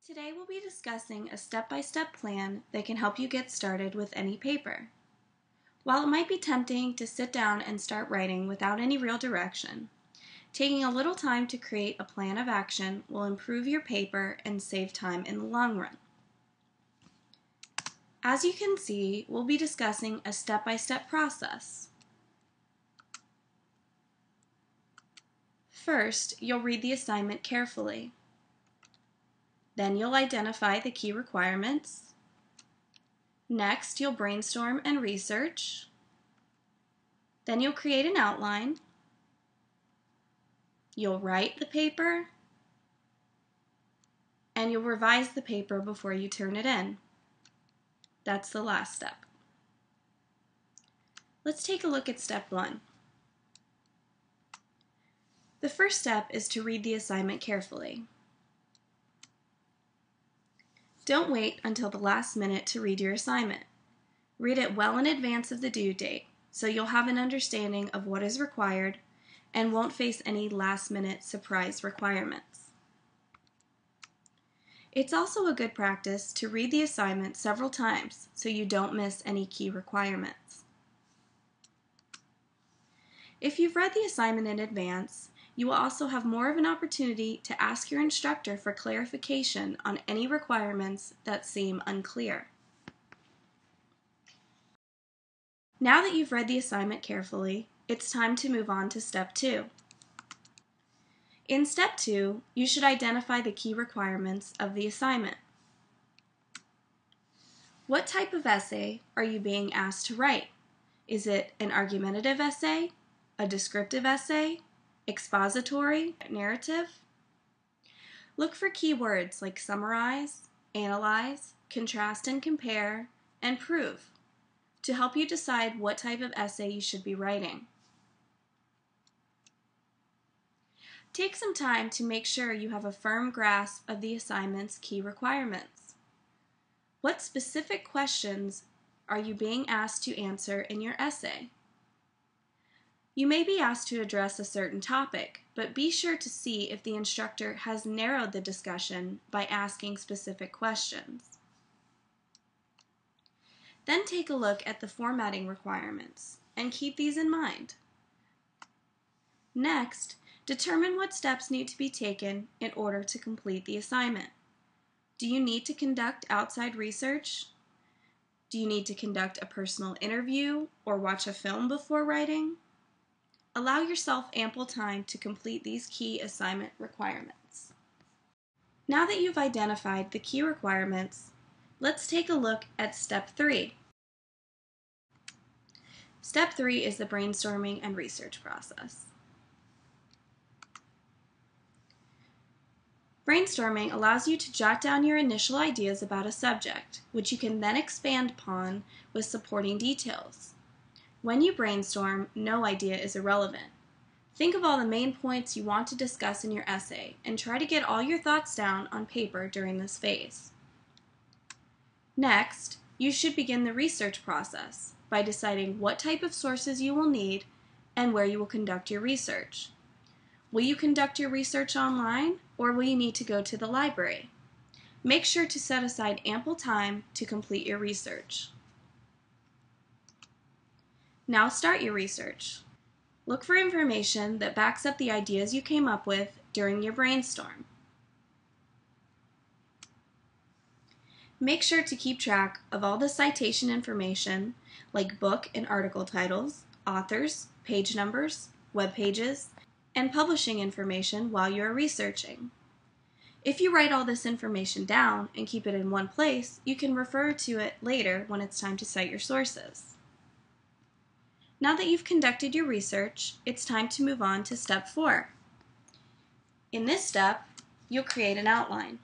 Today we'll be discussing a step-by-step plan that can help you get started with any paper. While it might be tempting to sit down and start writing without any real direction, taking a little time to create a plan of action will improve your paper and save time in the long run. As you can see, we'll be discussing a step-by-step process. First, you'll read the assignment carefully. Then you'll identify the key requirements. Next, you'll brainstorm and research. Then you'll create an outline. You'll write the paper. And you'll revise the paper before you turn it in. That's the last step. Let's take a look at step 1. The first step is to read the assignment carefully. Don't wait until the last minute to read your assignment. Read it well in advance of the due date, so you'll have an understanding of what is required and won't face any last-minute surprise requirements. It's also a good practice to read the assignment several times so you don't miss any key requirements. If you've read the assignment in advance, you will also have more of an opportunity to ask your instructor for clarification on any requirements that seem unclear. Now that you've read the assignment carefully, it's time to move on to step 2. In step 2, you should identify the key requirements of the assignment. What type of essay are you being asked to write? Is it an argumentative essay, a descriptive essay, expository, narrative? Look for keywords like summarize, analyze, contrast and compare, and prove to help you decide what type of essay you should be writing. Take some time to make sure you have a firm grasp of the assignment's key requirements. What specific questions are you being asked to answer in your essay? You may be asked to address a certain topic, but be sure to see if the instructor has narrowed the discussion by asking specific questions. Then take a look at the formatting requirements and keep these in mind. Next, determine what steps need to be taken in order to complete the assignment. Do you need to conduct outside research? Do you need to conduct a personal interview or watch a film before writing? Allow yourself ample time to complete these key assignment requirements. Now that you've identified the key requirements, let's take a look at step 3. Step 3 is the brainstorming and research process. Brainstorming allows you to jot down your initial ideas about a subject, which you can then expand upon with supporting details. When you brainstorm, no idea is irrelevant. Think of all the main points you want to discuss in your essay and try to get all your thoughts down on paper during this phase. Next, you should begin the research process by deciding what type of sources you will need and where you will conduct your research. Will you conduct your research online, or will you need to go to the library? Make sure to set aside ample time to complete your research. Now start your research. Look for information that backs up the ideas you came up with during your brainstorm. Make sure to keep track of all the citation information like book and article titles, authors, page numbers, web pages, and publishing information while you are researching. If you write all this information down and keep it in one place, you can refer to it later when it's time to cite your sources. Now that you've conducted your research, it's time to move on to step 4. In this step, you'll create an outline.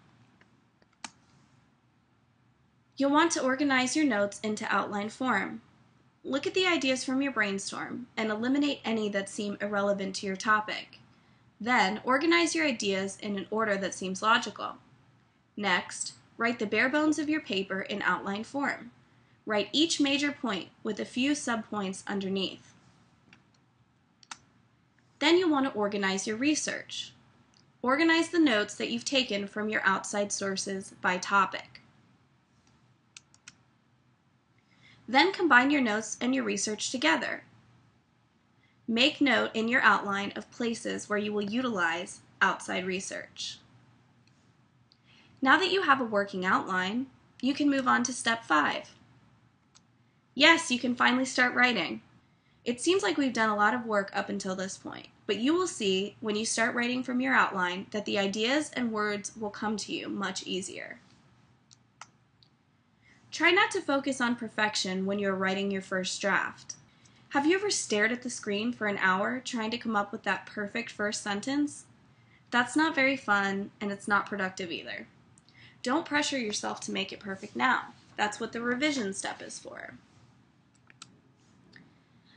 You'll want to organize your notes into outline form. Look at the ideas from your brainstorm and eliminate any that seem irrelevant to your topic. Then, organize your ideas in an order that seems logical. Next, write the bare bones of your paper in outline form. Write each major point with a few subpoints underneath. Then you'll want to organize your research. Organize the notes that you've taken from your outside sources by topic. Then combine your notes and your research together. Make note in your outline of places where you will utilize outside research. Now that you have a working outline, you can move on to step 5. Yes, you can finally start writing. It seems like we've done a lot of work up until this point, but you will see when you start writing from your outline that the ideas and words will come to you much easier. Try not to focus on perfection when you're writing your first draft. Have you ever stared at the screen for an hour trying to come up with that perfect first sentence? That's not very fun, and it's not productive either. Don't pressure yourself to make it perfect now. That's what the revision step is for.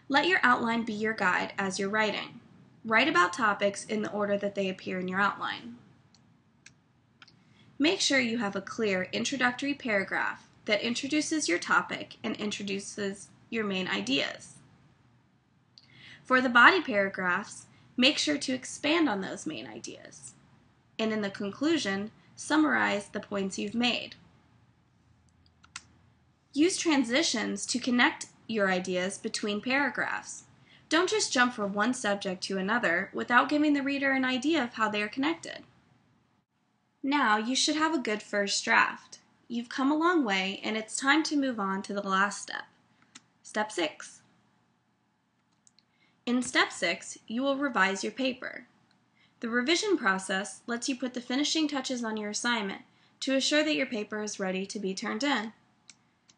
Let your outline be your guide as you're writing. Write about topics in the order that they appear in your outline. Make sure you have a clear introductory paragraph that introduces your topic and introduces your main ideas. For the body paragraphs, make sure to expand on those main ideas. And in the conclusion, summarize the points you've made. Use transitions to connect your ideas between paragraphs. Don't just jump from one subject to another without giving the reader an idea of how they are connected. Now you should have a good first draft. You've come a long way, and it's time to move on to the last step. Step 6. In step 6, you will revise your paper. The revision process lets you put the finishing touches on your assignment to assure that your paper is ready to be turned in.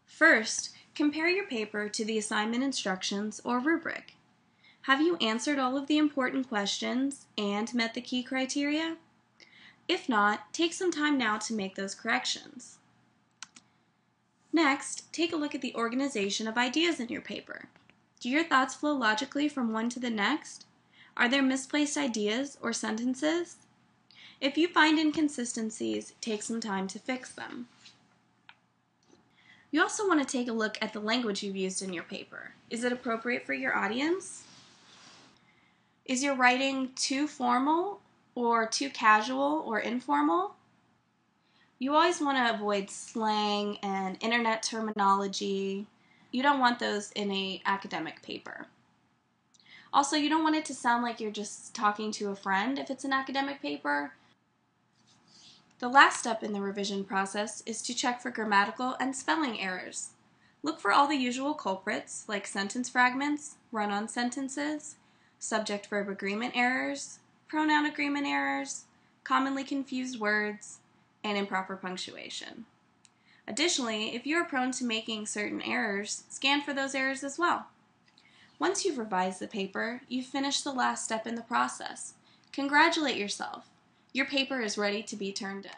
First, compare your paper to the assignment instructions or rubric. Have you answered all of the important questions and met the key criteria? If not, take some time now to make those corrections. Next, take a look at the organization of ideas in your paper. Do your thoughts flow logically from one to the next? Are there misplaced ideas or sentences? If you find inconsistencies, take some time to fix them. You also want to take a look at the language you've used in your paper. Is it appropriate for your audience? Is your writing too formal or too casual or informal? You always want to avoid slang and internet terminology. You don't want those in an academic paper. Also, you don't want it to sound like you're just talking to a friend if it's an academic paper. The last step in the revision process is to check for grammatical and spelling errors. Look for all the usual culprits like sentence fragments, run-on sentences, subject-verb agreement errors, pronoun agreement errors, commonly confused words, and improper punctuation. Additionally, if you are prone to making certain errors, scan for those errors as well. Once you've revised the paper, you've finished the last step in the process. Congratulate yourself. Your paper is ready to be turned in.